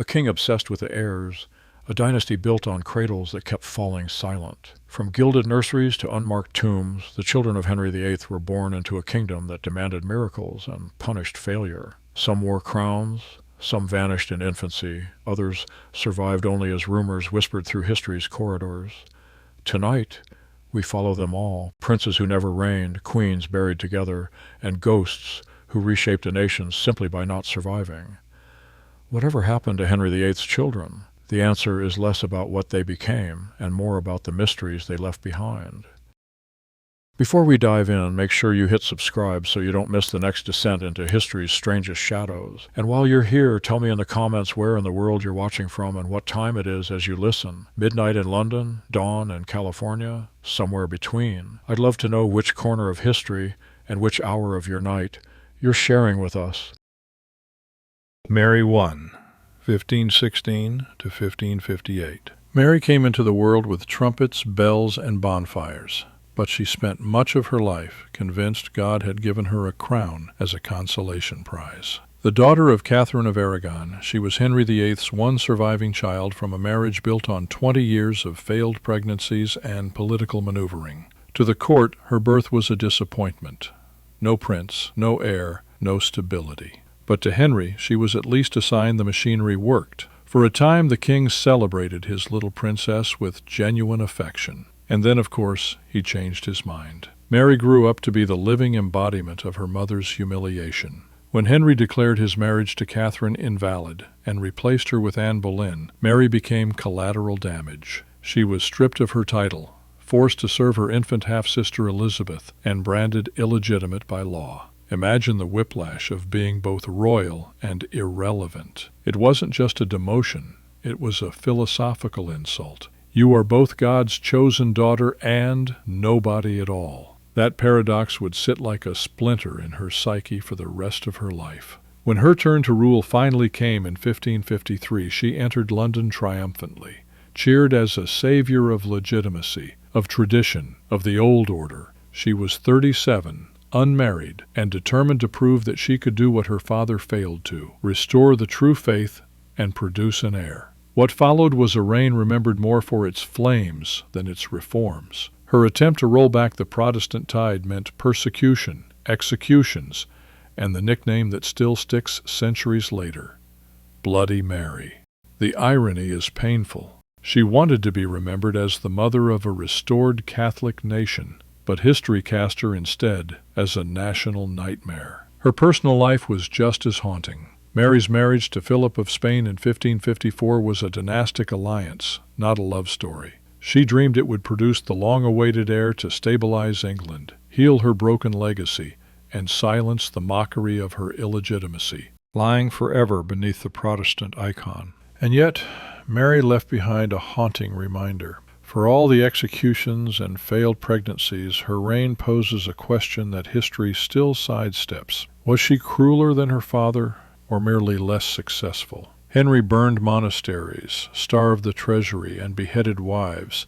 A king obsessed with the heirs, a dynasty built on cradles that kept falling silent. From gilded nurseries to unmarked tombs, the children of Henry VIII were born into a kingdom that demanded miracles and punished failure. Some wore crowns, some vanished in infancy, others survived only as rumors whispered through history's corridors. Tonight, we follow them all, princes who never reigned, queens buried together, and ghosts who reshaped a nation simply by not surviving. Whatever happened to Henry VIII's children? The answer is less about what they became and more about the mysteries they left behind. Before we dive in, make sure you hit subscribe so you don't miss the next descent into history's strangest shadows. And while you're here, tell me in the comments where in the world you're watching from and what time it is as you listen. Midnight in London, dawn in California, somewhere between. I'd love to know which corner of history and which hour of your night you're sharing with us. Mary I, 1516 to 1558. Mary came into the world with trumpets, bells, and bonfires, but she spent much of her life convinced God had given her a crown as a consolation prize. The daughter of Catherine of Aragon, she was Henry VIII's one surviving child from a marriage built on 20 years of failed pregnancies and political maneuvering. To the court, her birth was a disappointment. No prince, no heir, no stability. But to Henry, she was at least a sign the machinery worked. For a time, the king celebrated his little princess with genuine affection. And then, of course, he changed his mind. Mary grew up to be the living embodiment of her mother's humiliation. When Henry declared his marriage to Catherine invalid and replaced her with Anne Boleyn, Mary became collateral damage. She was stripped of her title, forced to serve her infant half-sister Elizabeth, and branded illegitimate by law. Imagine the whiplash of being both royal and irrelevant. It wasn't just a demotion, it was a philosophical insult. You are both God's chosen daughter and nobody at all. That paradox would sit like a splinter in her psyche for the rest of her life. When her turn to rule finally came in 1553, she entered London triumphantly, cheered as a savior of legitimacy, of tradition, of the old order. She was 37, unmarried, and determined to prove that she could do what her father failed to, restore the true faith and produce an heir. What followed was a reign remembered more for its flames than its reforms. Her attempt to roll back the Protestant tide meant persecution, executions, and the nickname that still sticks centuries later, Bloody Mary. The irony is painful. She wanted to be remembered as the mother of a restored Catholic nation, but history cast her instead as a national nightmare. Her personal life was just as haunting. Mary's marriage to Philip of Spain in 1554 was a dynastic alliance, not a love story. She dreamed it would produce the long-awaited heir to stabilize England, heal her broken legacy, and silence the mockery of her illegitimacy, lying forever beneath the Protestant icon. And yet, Mary left behind a haunting reminder. For all the executions and failed pregnancies, her reign poses a question that history still sidesteps. Was she crueler than her father, or merely less successful? Henry burned monasteries, starved the treasury, and beheaded wives,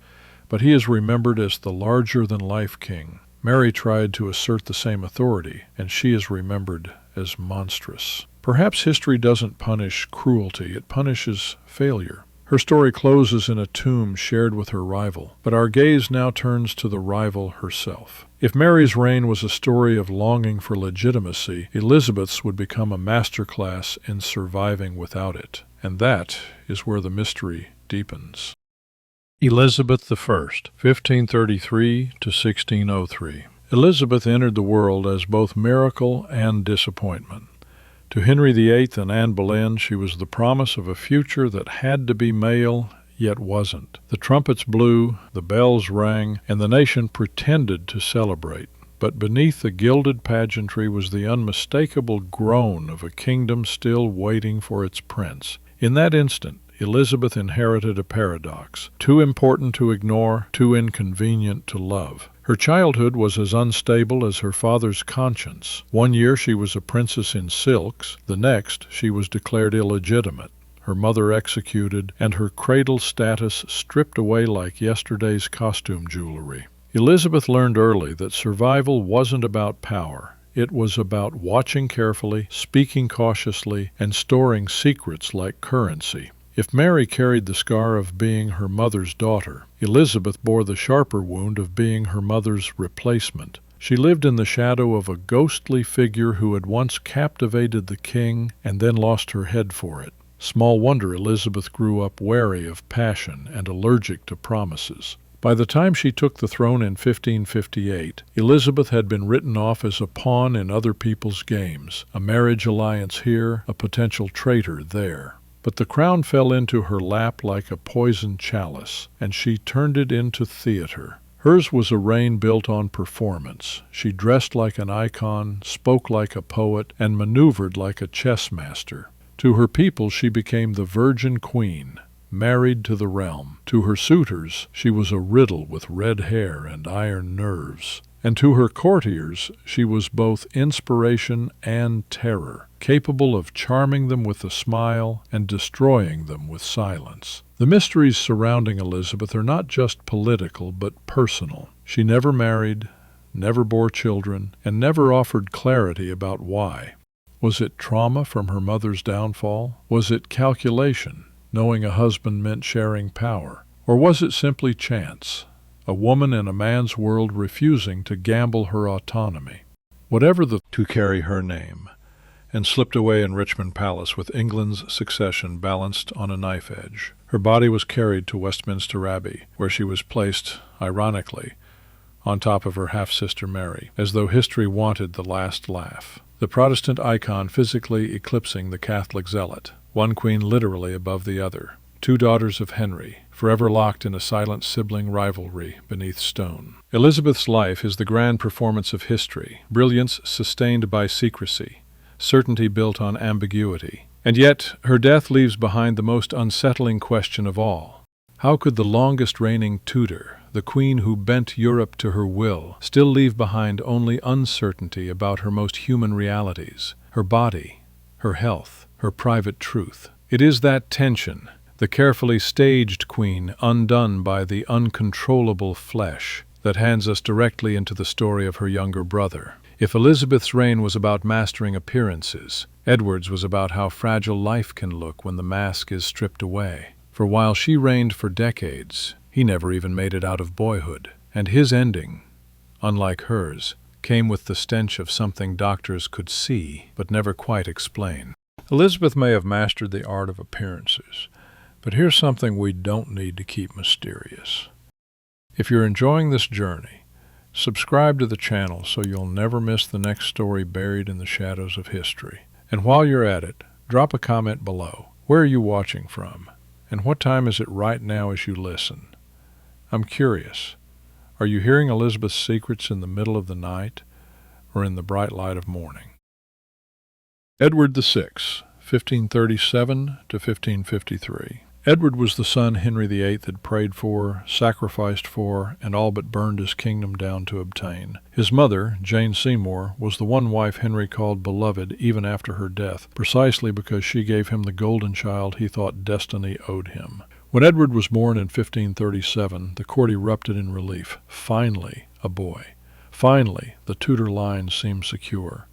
but he is remembered as the larger-than-life king. Mary tried to assert the same authority, and she is remembered as monstrous. Perhaps history doesn't punish cruelty, it punishes failure. Her story closes in a tomb shared with her rival, but our gaze now turns to the rival herself. If Mary's reign was a story of longing for legitimacy, Elizabeth's would become a masterclass in surviving without it. And that is where the mystery deepens. Elizabeth I, 1533 to 1603. Elizabeth entered the world as both miracle and disappointment. To Henry VIII and Anne Boleyn, she was the promise of a future that had to be male, yet wasn't. The trumpets blew, the bells rang, and the nation pretended to celebrate. But beneath the gilded pageantry was the unmistakable groan of a kingdom still waiting for its prince. In that instant, Elizabeth inherited a paradox, too important to ignore, too inconvenient to love. Her childhood was as unstable as her father's conscience. One year she was a princess in silks, the next she was declared illegitimate, her mother executed, and her cradle status stripped away like yesterday's costume jewelry. Elizabeth learned early that survival wasn't about power, It was about watching carefully, speaking cautiously, and storing secrets like currency. If Mary carried the scar of being her mother's daughter, Elizabeth bore the sharper wound of being her mother's replacement. She lived in the shadow of a ghostly figure who had once captivated the king and then lost her head for it. Small wonder Elizabeth grew up wary of passion and allergic to promises. By the time she took the throne in 1558, Elizabeth had been written off as a pawn in other people's games, a marriage alliance here, a potential traitor there. But the crown fell into her lap like a poisoned chalice, and she turned it into theater. Hers was a reign built on performance. She dressed like an icon, spoke like a poet, and maneuvered like a chess master. To her people she became the virgin queen, married to the realm. To her suitors she was a riddle with red hair and iron nerves. And to her courtiers she was both inspiration and terror, capable of charming them with a smile and destroying them with silence. The mysteries surrounding Elizabeth are not just political but personal. She never married, never bore children, and never offered clarity about why. Was it trauma from her mother's downfall? Was it calculation, knowing a husband meant sharing power? Or was it simply chance? A woman in a man's world refusing to gamble her autonomy. Whatever to carry her name, and slipped away in Richmond Palace with England's succession balanced on a knife edge. Her body was carried to Westminster Abbey, where she was placed, ironically, on top of her half-sister Mary, as though history wanted the last laugh. The Protestant icon physically eclipsing the Catholic zealot, one queen literally above the other. Two daughters of Henry, forever locked in a silent sibling rivalry beneath stone. Elizabeth's life is the grand performance of history, brilliance sustained by secrecy, certainty built on ambiguity. And yet her death leaves behind the most unsettling question of all. How could the longest reigning Tudor, the queen who bent Europe to her will, still leave behind only uncertainty about her most human realities, her body, her health, her private truth? It is that tension, the carefully staged queen undone by the uncontrollable flesh, that hands us directly into the story of her younger brother. If Elizabeth's reign was about mastering appearances, Edward's was about how fragile life can look when the mask is stripped away. For while she reigned for decades, he never even made it out of boyhood, and his ending, unlike hers, came with the stench of something doctors could see but never quite explain. Elizabeth may have mastered the art of appearances, but here's something we don't need to keep mysterious. If you're enjoying this journey, subscribe to the channel so you'll never miss the next story buried in the shadows of history. And while you're at it, drop a comment below. Where are you watching from? And what time is it right now as you listen? I'm curious. Are you hearing Elizabeth's secrets in the middle of the night or in the bright light of morning? Edward VI, 1537 to 1553. Edward was the son Henry VIII had prayed for, sacrificed for, and all but burned his kingdom down to obtain. His mother, Jane Seymour, was the one wife Henry called beloved even after her death, precisely because she gave him the golden child he thought destiny owed him. When Edward was born in 1537, the court erupted in relief. Finally, a boy. Finally, the Tudor line seemed secure.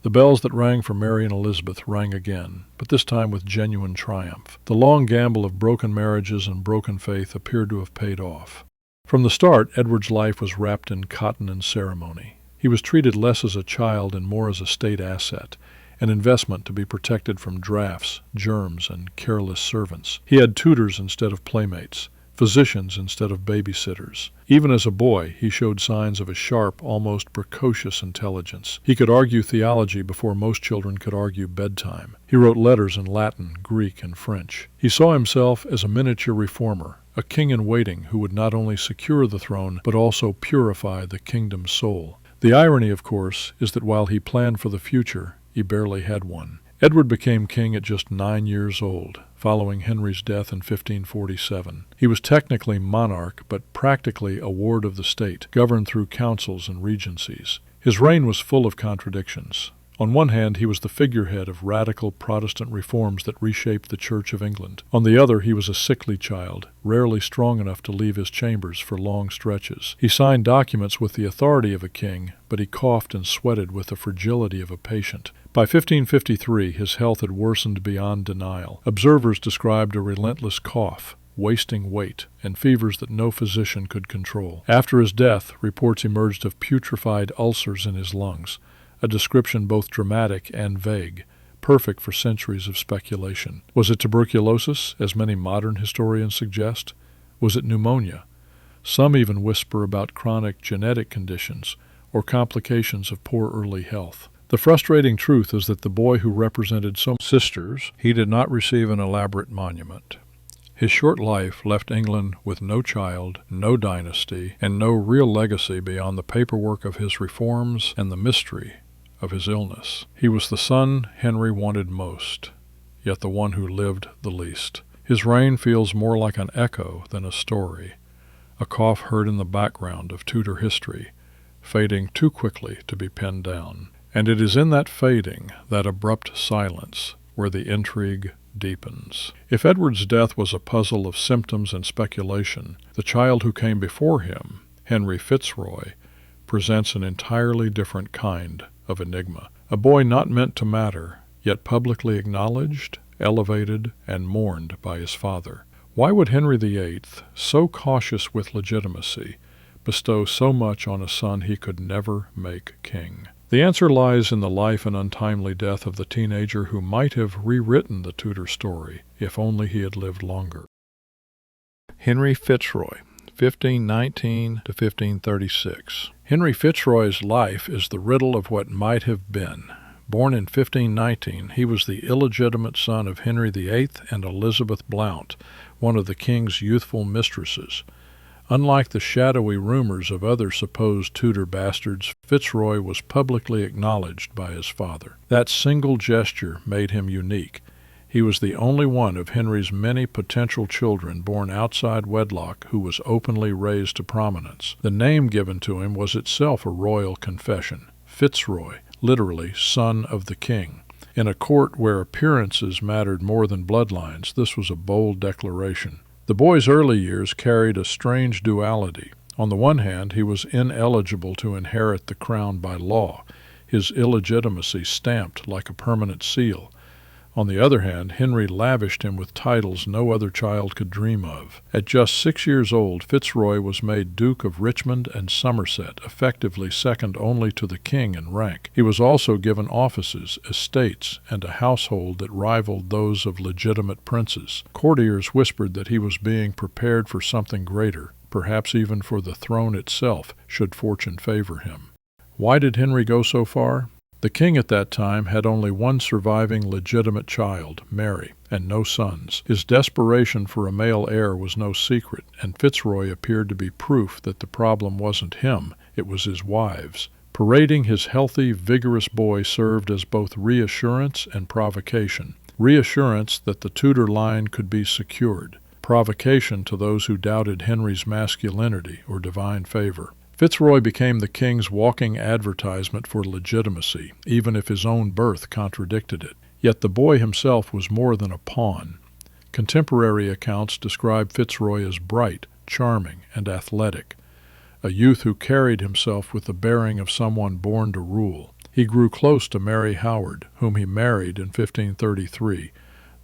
The bells that rang for Mary and Elizabeth rang again, but this time with genuine triumph. The long gamble of broken marriages and broken faith appeared to have paid off. From the start, Edward's life was wrapped in cotton and ceremony. He was treated less as a child and more as a state asset, an investment to be protected from drafts, germs, and careless servants. He had tutors instead of playmates, physicians instead of babysitters. Even as a boy, he showed signs of a sharp, almost precocious intelligence. He could argue theology before most children could argue bedtime. He wrote letters in Latin, Greek, and French. He saw himself as a miniature reformer, a king-in-waiting who would not only secure the throne, but also purify the kingdom's soul. The irony, of course, is that while he planned for the future, he barely had one. Edward became king at just 9 years old, following Henry's death in 1547. He was technically monarch, but practically a ward of the state, governed through councils and regencies. His reign was full of contradictions. On one hand, he was the figurehead of radical Protestant reforms that reshaped the Church of England. On the other, he was a sickly child, rarely strong enough to leave his chambers for long stretches. He signed documents with the authority of a king, but he coughed and sweated with the fragility of a patient. By 1553, his health had worsened beyond denial. Observers described a relentless cough, wasting weight, and fevers that no physician could control. After his death, reports emerged of putrefied ulcers in his lungs, a description both dramatic and vague, perfect for centuries of speculation. Was it tuberculosis, as many modern historians suggest? Was it pneumonia? Some even whisper about chronic genetic conditions or complications of poor early health. The frustrating truth is that the boy who represented so many sisters, he did not receive an elaborate monument. His short life left England with no child, no dynasty, and no real legacy beyond the paperwork of his reforms and the mystery of his illness. He was the son Henry wanted most, yet the one who lived the least. His reign feels more like an echo than a story, a cough heard in the background of Tudor history, fading too quickly to be pinned down. And it is in that fading, that abrupt silence, where the intrigue deepens. If Edward's death was a puzzle of symptoms and speculation, the child who came before him, Henry Fitzroy, presents an entirely different kind of enigma. A boy not meant to matter, yet publicly acknowledged, elevated, and mourned by his father. Why would Henry VIII, so cautious with legitimacy, bestow so much on a son he could never make king? The answer lies in the life and untimely death of the teenager who might have rewritten the Tudor story if only he had lived longer. Henry Fitzroy, 1519 to 1536. Henry Fitzroy's life is the riddle of what might have been. Born in 1519, he was the illegitimate son of Henry VIII and Elizabeth Blount, one of the king's youthful mistresses. Unlike the shadowy rumors of other supposed Tudor bastards, Fitzroy was publicly acknowledged by his father. That single gesture made him unique. He was the only one of Henry's many potential children born outside wedlock who was openly raised to prominence. The name given to him was itself a royal confession. Fitzroy, literally son of the king. In a court where appearances mattered more than bloodlines, this was a bold declaration. The boy's early years carried a strange duality. On the one hand, he was ineligible to inherit the crown by law, his illegitimacy stamped like a permanent seal. On the other hand, Henry lavished him with titles no other child could dream of. At just 6 years old, Fitzroy was made Duke of Richmond and Somerset, effectively second only to the king in rank. He was also given offices, estates, and a household that rivaled those of legitimate princes. Courtiers whispered that he was being prepared for something greater, perhaps even for the throne itself, should fortune favor him. Why did Henry go so far? The king at that time had only one surviving legitimate child, Mary, and no sons. His desperation for a male heir was no secret, and Fitzroy appeared to be proof that the problem wasn't him, it was his wives. Parading his healthy, vigorous boy served as both reassurance and provocation. Reassurance that the Tudor line could be secured. Provocation to those who doubted Henry's masculinity or divine favor. Fitzroy became the king's walking advertisement for legitimacy, even if his own birth contradicted it. Yet the boy himself was more than a pawn. Contemporary accounts describe Fitzroy as bright, charming, and athletic, a youth who carried himself with the bearing of someone born to rule. He grew close to Mary Howard, whom he married in 1533,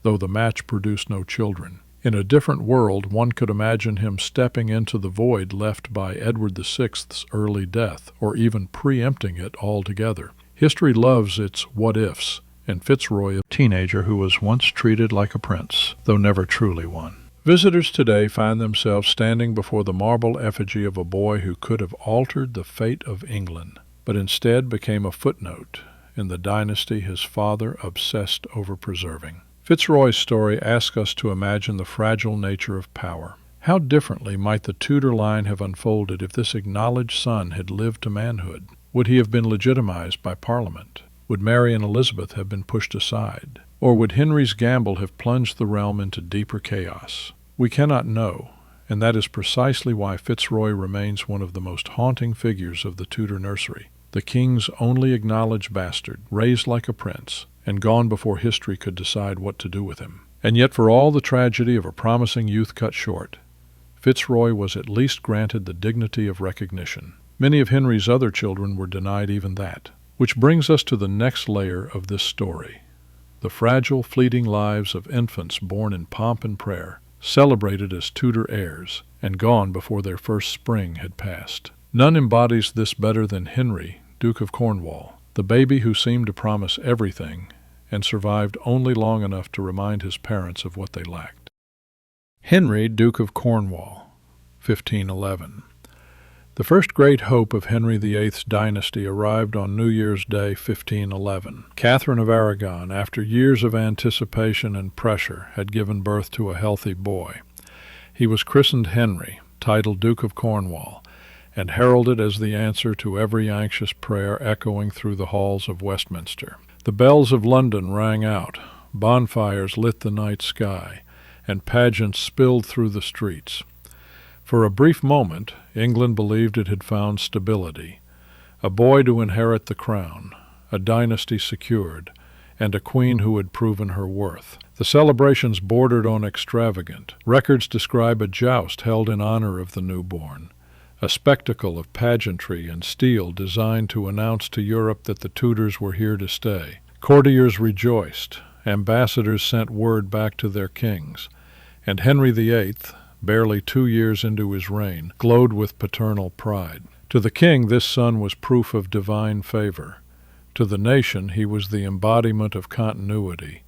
though the match produced no children. In a different world, one could imagine him stepping into the void left by Edward VI's early death, or even preempting it altogether. History loves its what-ifs, and Fitzroy, a teenager who was once treated like a prince, though never truly one. Visitors today find themselves standing before the marble effigy of a boy who could have altered the fate of England, but instead became a footnote in the dynasty his father obsessed over preserving. Fitzroy's story asks us to imagine the fragile nature of power. How differently might the Tudor line have unfolded if this acknowledged son had lived to manhood? Would he have been legitimized by Parliament? Would Mary and Elizabeth have been pushed aside? Or would Henry's gamble have plunged the realm into deeper chaos? We cannot know, and that is precisely why Fitzroy remains one of the most haunting figures of the Tudor nursery. the king's only acknowledged bastard, raised like a prince, and gone before history could decide what to do with him. And yet for all the tragedy of a promising youth cut short, Fitzroy was at least granted the dignity of recognition. Many of Henry's other children were denied even that. Which brings us to the next layer of this story. The fragile, fleeting lives of infants born in pomp and prayer, celebrated as Tudor heirs, and gone before their first spring had passed. None embodies this better than Henry, Duke of Cornwall, the baby who seemed to promise everything and survived only long enough to remind his parents of what they lacked. Henry, Duke of Cornwall, 1511. The first great hope of Henry VIII's dynasty arrived on New Year's Day, 1511. Catherine of Aragon, after years of anticipation and pressure, had given birth to a healthy boy. He was christened Henry, titled Duke of Cornwall, and heralded as the answer to every anxious prayer echoing through the halls of Westminster. The bells of London rang out, bonfires lit the night sky, and pageants spilled through the streets. For a brief moment, England believed it had found stability, a boy to inherit the crown, a dynasty secured, and a queen who had proven her worth. The celebrations bordered on extravagant. Records describe a joust held in honor of the newborn, a spectacle of pageantry and steel designed to announce to Europe that the Tudors were here to stay. Courtiers rejoiced, ambassadors sent word back to their kings, and Henry VIII, barely 2 years into his reign, glowed with paternal pride. To the king, this son was proof of divine favor. To the nation, he was the embodiment of continuity,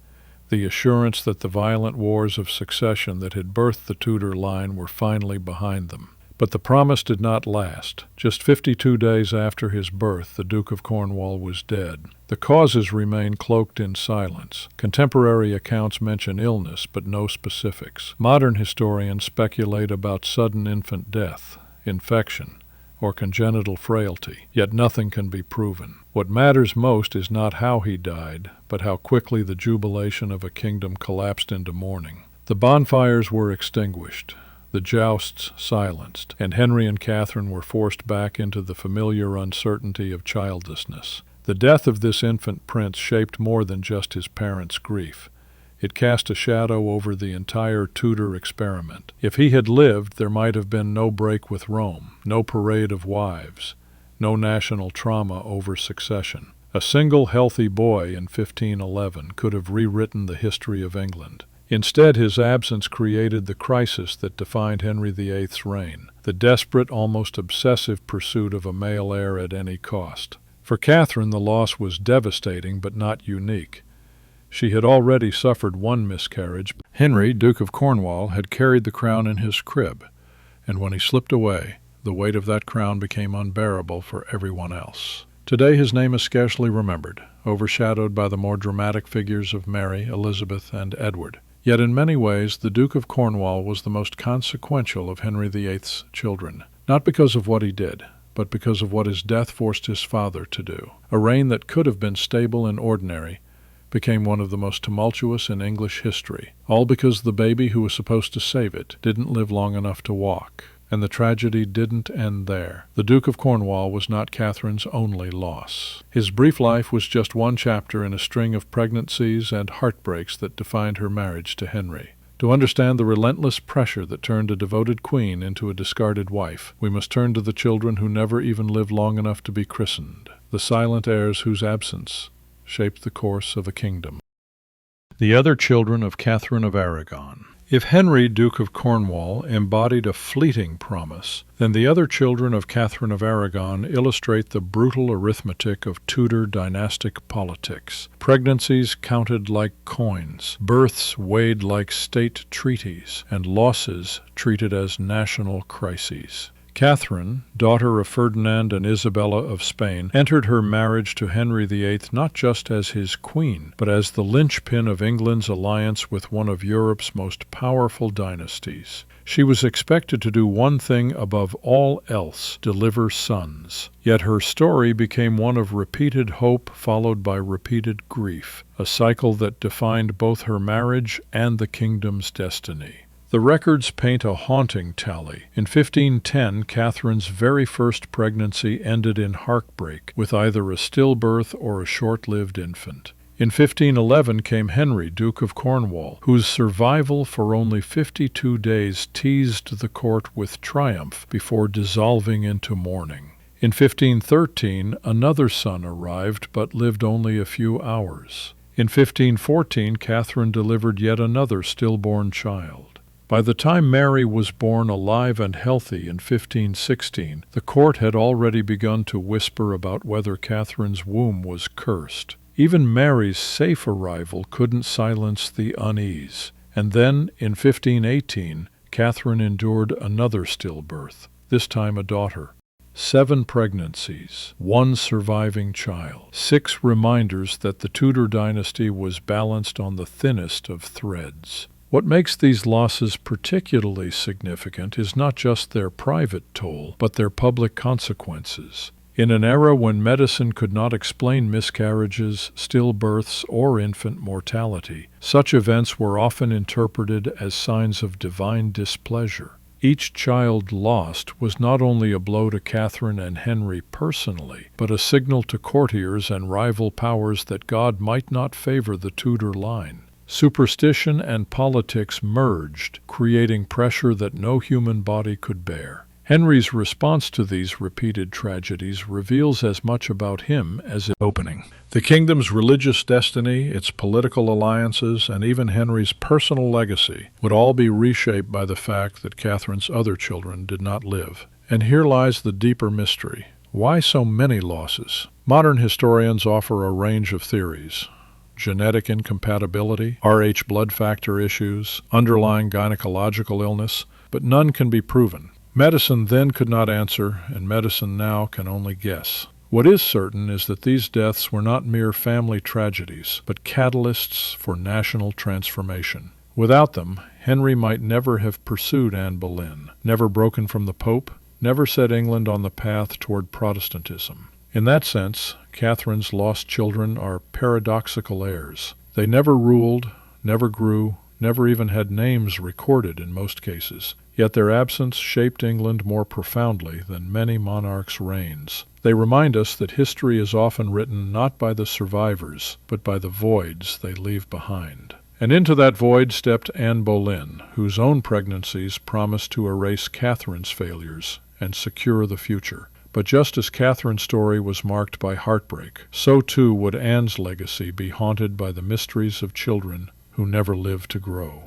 the assurance that the violent wars of succession that had birthed the Tudor line were finally behind them. But the promise did not last. Just 52 days after his birth, the Duke of Cornwall was dead. The causes remain cloaked in silence. Contemporary accounts mention illness, but no specifics. Modern historians speculate about sudden infant death, infection, or congenital frailty, yet nothing can be proven. What matters most is not how he died, but how quickly the jubilation of a kingdom collapsed into mourning. The bonfires were extinguished, the jousts silenced, and Henry and Catherine were forced back into the familiar uncertainty of childlessness. The death of this infant prince shaped more than just his parents' grief. It cast a shadow over the entire Tudor experiment. If he had lived, there might have been no break with Rome, no parade of wives, no national trauma over succession. A single healthy boy in 1511 could have rewritten the history of England. Instead, his absence created the crisis that defined Henry VIII's reign, the desperate, almost obsessive pursuit of a male heir at any cost. For Catherine, the loss was devastating but not unique. She had already suffered one miscarriage. Henry, Duke of Cornwall, had carried the crown in his crib, and when he slipped away, the weight of that crown became unbearable for everyone else. Today his name is scarcely remembered, overshadowed by the more dramatic figures of Mary, Elizabeth, and Edward. Yet in many ways the Duke of Cornwall was the most consequential of Henry VIII's children, not because of what he did, but because of what his death forced his father to do. A reign that could have been stable and ordinary became one of the most tumultuous in English history, all because the baby who was supposed to save it didn't live long enough to walk. And the tragedy didn't end there. The Duke of Cornwall was not Catherine's only loss. His brief life was just one chapter in a string of pregnancies and heartbreaks that defined her marriage to Henry. To understand the relentless pressure that turned a devoted queen into a discarded wife, we must turn to the children who never even lived long enough to be christened, the silent heirs whose absence shaped the course of a kingdom. The other children of Catherine of Aragon. If Henry, Duke of Cornwall, embodied a fleeting promise, then the other children of Catherine of Aragon illustrate the brutal arithmetic of Tudor dynastic politics. Pregnancies counted like coins, births weighed like state treaties, and losses treated as national crises. Catherine, daughter of Ferdinand and Isabella of Spain, entered her marriage to Henry VIII not just as his queen, but as the linchpin of England's alliance with one of Europe's most powerful dynasties. She was expected to do one thing above all else: deliver sons. Yet her story became one of repeated hope followed by repeated grief, a cycle that defined both her marriage and the kingdom's destiny. The records paint a haunting tally. In 1510, Catherine's very first pregnancy ended in heartbreak, with either a stillbirth or a short-lived infant. In 1511 came Henry, Duke of Cornwall, whose survival for only 52 days teased the court with triumph before dissolving into mourning. In 1513, another son arrived but lived only a few hours. In 1514, Catherine delivered yet another stillborn child. By the time Mary was born alive and healthy in 1516, the court had already begun to whisper about whether Catherine's womb was cursed. Even Mary's safe arrival couldn't silence the unease. And then, in 1518, Catherine endured another stillbirth, this time a daughter. 7 pregnancies, 1 surviving child, 6 reminders that the Tudor dynasty was balanced on the thinnest of threads. What makes these losses particularly significant is not just their private toll, but their public consequences. In an era when medicine could not explain miscarriages, stillbirths, or infant mortality, such events were often interpreted as signs of divine displeasure. Each child lost was not only a blow to Catherine and Henry personally, but a signal to courtiers and rival powers that God might not favor the Tudor line. Superstition and politics merged, creating pressure that no human body could bear. Henry's response to these repeated tragedies reveals as much about him as its opening. The kingdom's religious destiny, its political alliances, and even Henry's personal legacy would all be reshaped by the fact that Catherine's other children did not live. And here lies the deeper mystery. Why so many losses? Modern historians offer a range of theories. Genetic incompatibility, Rh blood factor issues, underlying gynecological illness, but none can be proven. Medicine then could not answer, and medicine now can only guess. What is certain is that these deaths were not mere family tragedies, but catalysts for national transformation. Without them, Henry might never have pursued Anne Boleyn, never broken from the Pope, never set England on the path toward Protestantism. In that sense, Catherine's lost children are paradoxical heirs. They never ruled, never grew, never even had names recorded in most cases. Yet their absence shaped England more profoundly than many monarchs' reigns. They remind us that history is often written not by the survivors, but by the voids they leave behind. And into that void stepped Anne Boleyn, whose own pregnancies promised to erase Catherine's failures and secure the future. But just as Catherine's story was marked by heartbreak, so too would Anne's legacy be haunted by the mysteries of children who never lived to grow.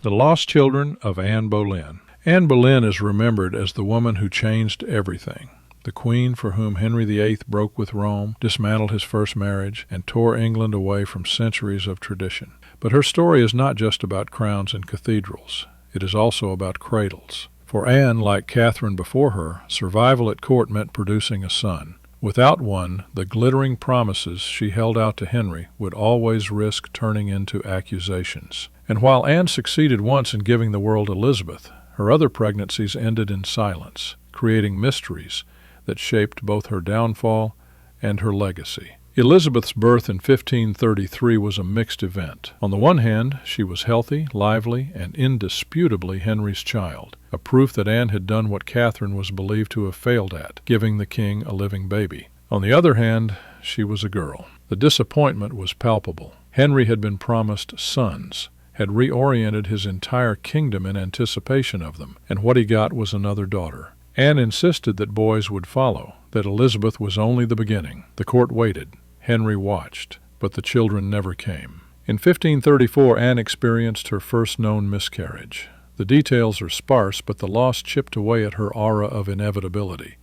The Lost Children of Anne Boleyn. Anne Boleyn is remembered as the woman who changed everything. The queen for whom Henry VIII broke with Rome, dismantled his first marriage, and tore England away from centuries of tradition. But her story is not just about crowns and cathedrals. It is also about cradles. For Anne, like Catherine before her, survival at court meant producing a son. Without one, the glittering promises she held out to Henry would always risk turning into accusations. And while Anne succeeded once in giving the world Elizabeth, her other pregnancies ended in silence, creating mysteries that shaped both her downfall and her legacy. Elizabeth's birth in 1533 was a mixed event. On the one hand, she was healthy, lively, and indisputably Henry's child, a proof that Anne had done what Catherine was believed to have failed at, giving the king a living baby. On the other hand, she was a girl. The disappointment was palpable. Henry had been promised sons, had reoriented his entire kingdom in anticipation of them, and what he got was another daughter. Anne insisted that boys would follow, that Elizabeth was only the beginning. The court waited. Henry watched, but the children never came. In 1534, Anne experienced her first known miscarriage. The details are sparse, but the loss chipped away at her aura of inevitability.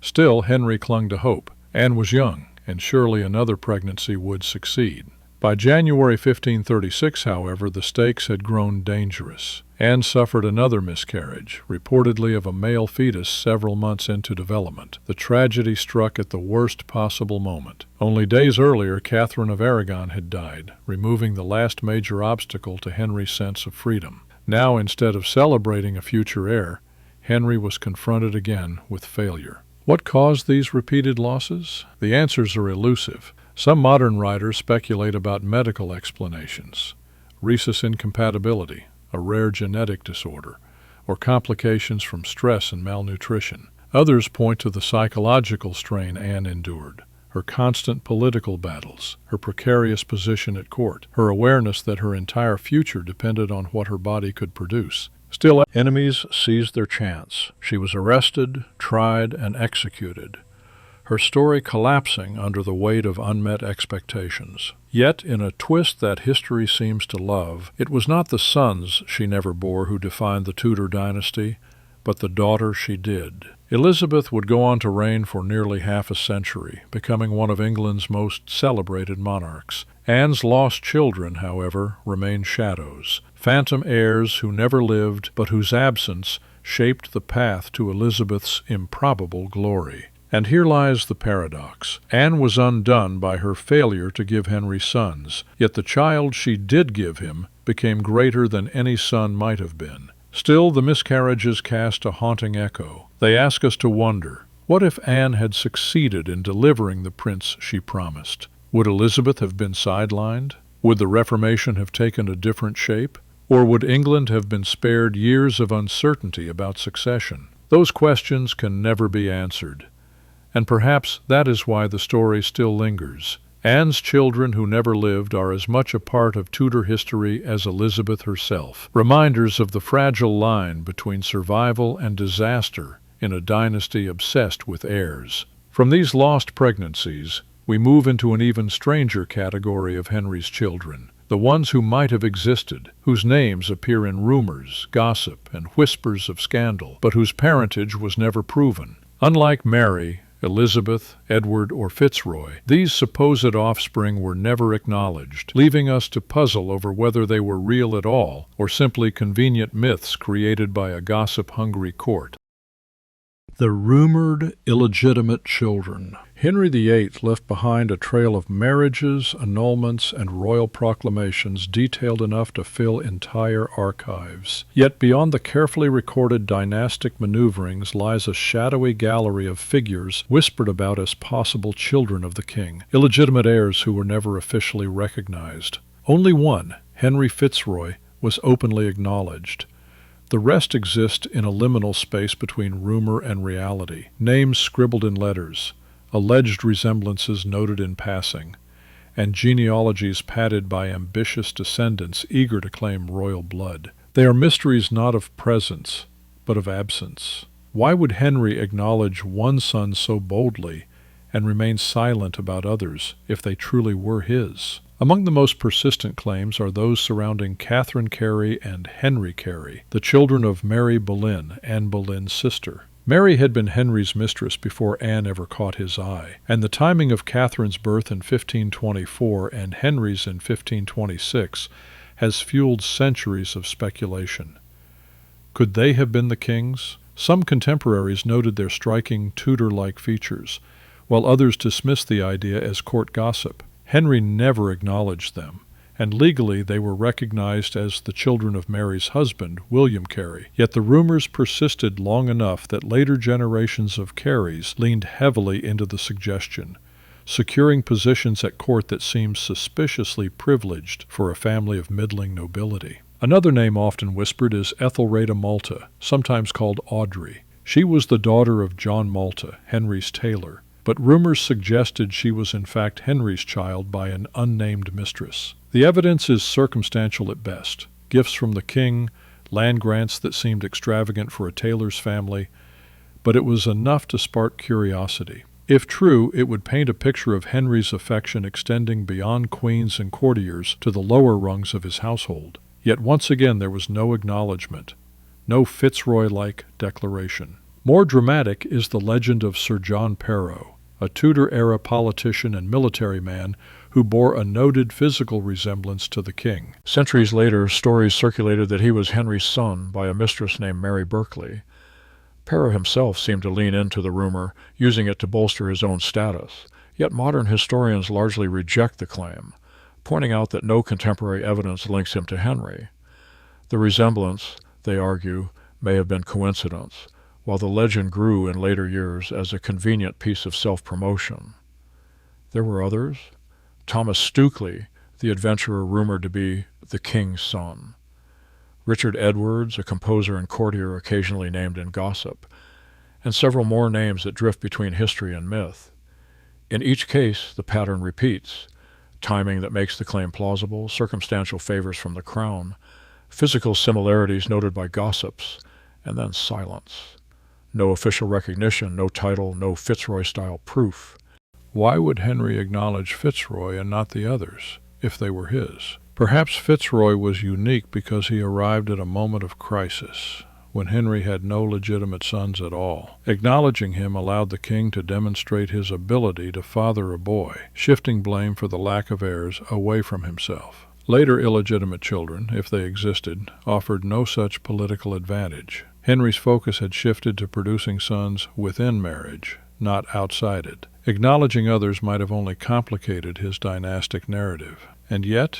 Still, Henry clung to hope. Anne was young, and surely another pregnancy would succeed. By January 1536, however, the stakes had grown dangerous. Anne suffered another miscarriage, reportedly of a male fetus several months into development. The tragedy struck at the worst possible moment. Only days earlier, Catherine of Aragon had died, removing the last major obstacle to Henry's sense of freedom. Now, instead of celebrating a future heir, Henry was confronted again with failure. What caused these repeated losses? The answers are elusive. Some modern writers speculate about medical explanations. Rhesus incompatibility, a rare genetic disorder, or complications from stress and malnutrition. Others point to the psychological strain Anne endured, her constant political battles, her precarious position at court, her awareness that her entire future depended on what her body could produce. Still, enemies seized their chance. She was arrested, tried, and executed, her story collapsing under the weight of unmet expectations. Yet, in a twist that history seems to love, it was not the sons she never bore who defined the Tudor dynasty, but the daughter she did. Elizabeth would go on to reign for nearly half a century, becoming one of England's most celebrated monarchs. Anne's lost children, however, remain shadows, phantom heirs who never lived, but whose absence shaped the path to Elizabeth's improbable glory. And here lies the paradox. Anne was undone by her failure to give Henry sons, yet the child she did give him became greater than any son might have been. Still, the miscarriages cast a haunting echo. They ask us to wonder, what if Anne had succeeded in delivering the prince she promised? Would Elizabeth have been sidelined? Would the Reformation have taken a different shape? Or would England have been spared years of uncertainty about succession? Those questions can never be answered. And perhaps that is why the story still lingers. Anne's children who never lived are as much a part of Tudor history as Elizabeth herself, reminders of the fragile line between survival and disaster in a dynasty obsessed with heirs. From these lost pregnancies, we move into an even stranger category of Henry's children, the ones who might have existed, whose names appear in rumors, gossip, and whispers of scandal, but whose parentage was never proven. Unlike Mary, Elizabeth, Edward, or Fitzroy, these supposed offspring were never acknowledged, leaving us to puzzle over whether they were real at all or simply convenient myths created by a gossip-hungry court. The rumored illegitimate children. Henry VIII left behind a trail of marriages, annulments, and royal proclamations detailed enough to fill entire archives. Yet beyond the carefully recorded dynastic maneuverings lies a shadowy gallery of figures whispered about as possible children of the king, illegitimate heirs who were never officially recognized. Only one, Henry Fitzroy, was openly acknowledged. The rest exist in a liminal space between rumor and reality, names scribbled in letters, alleged resemblances noted in passing, and genealogies padded by ambitious descendants eager to claim royal blood. They are mysteries not of presence, but of absence. Why would Henry acknowledge one son so boldly and remain silent about others if they truly were his? Among the most persistent claims are those surrounding Catherine Carey and Henry Carey, the children of Mary Boleyn, Anne Boleyn's sister. Mary had been Henry's mistress before Anne ever caught his eye, and the timing of Catherine's birth in 1524 and Henry's in 1526 has fueled centuries of speculation. Could they have been the kings? Some contemporaries noted their striking Tudor-like features, while others dismissed the idea as court gossip. Henry never acknowledged them, and legally they were recognized as the children of Mary's husband, William Carey. Yet the rumors persisted long enough that later generations of Careys leaned heavily into the suggestion, securing positions at court that seemed suspiciously privileged for a family of middling nobility. Another name often whispered is Ethelreda Malta, sometimes called Audrey. She was the daughter of John Malta, Henry's tailor, but rumors suggested she was in fact Henry's child by an unnamed mistress. The evidence is circumstantial at best. Gifts from the king, land grants that seemed extravagant for a tailor's family, but it was enough to spark curiosity. If true, it would paint a picture of Henry's affection extending beyond queens and courtiers to the lower rungs of his household. Yet once again there was no acknowledgment, no Fitzroy-like declaration. More dramatic is the legend of Sir John Perrot, a Tudor-era politician and military man who bore a noted physical resemblance to the king. Centuries later, stories circulated that he was Henry's son by a mistress named Mary Berkeley. Perrot himself seemed to lean into the rumor, using it to bolster his own status. Yet modern historians largely reject the claim, pointing out that no contemporary evidence links him to Henry. The resemblance, they argue, may have been coincidence, while the legend grew in later years as a convenient piece of self-promotion. There were others. Thomas Stukely, the adventurer rumored to be the king's son. Richard Edwards, a composer and courtier occasionally named in gossip, and several more names that drift between history and myth. In each case, the pattern repeats: timing that makes the claim plausible, circumstantial favors from the crown, physical similarities noted by gossips, and then silence. No official recognition, no title, no Fitzroy-style proof. Why would Henry acknowledge Fitzroy and not the others, if they were his? Perhaps Fitzroy was unique because he arrived at a moment of crisis, when Henry had no legitimate sons at all. Acknowledging him allowed the king to demonstrate his ability to father a boy, shifting blame for the lack of heirs away from himself. Later illegitimate children, if they existed, offered no such political advantage. Henry's focus had shifted to producing sons within marriage, not outside it. Acknowledging others might have only complicated his dynastic narrative. And yet,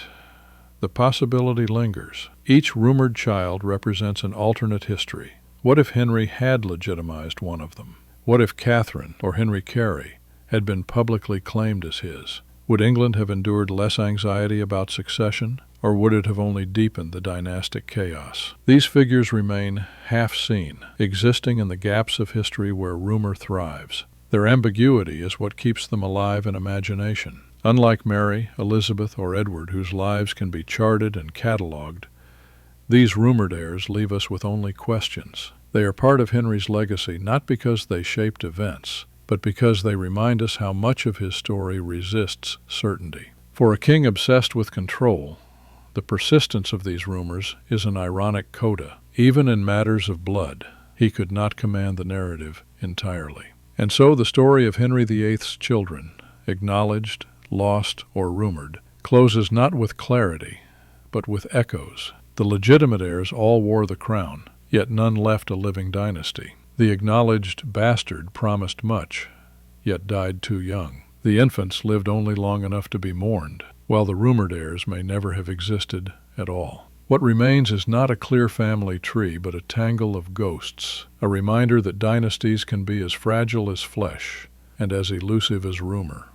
the possibility lingers. Each rumored child represents an alternate history. What if Henry had legitimized one of them? What if Catherine, or Henry Carey, had been publicly claimed as his? Would England have endured less anxiety about succession, or would it have only deepened the dynastic chaos? These figures remain half-seen, existing in the gaps of history where rumor thrives. Their ambiguity is what keeps them alive in imagination. Unlike Mary, Elizabeth, or Edward, whose lives can be charted and catalogued, these rumored heirs leave us with only questions. They are part of Henry's legacy not because they shaped events, but because they remind us how much of his story resists certainty. For a king obsessed with control, the persistence of these rumors is an ironic coda. Even in matters of blood, he could not command the narrative entirely. And so the story of Henry VIII's children, acknowledged, lost, or rumored, closes not with clarity, but with echoes. The legitimate heirs all wore the crown, yet none left a living dynasty. The acknowledged bastard promised much, yet died too young. The infants lived only long enough to be mourned, while the rumored heirs may never have existed at all. What remains is not a clear family tree, but a tangle of ghosts, a reminder that dynasties can be as fragile as flesh and as elusive as rumor.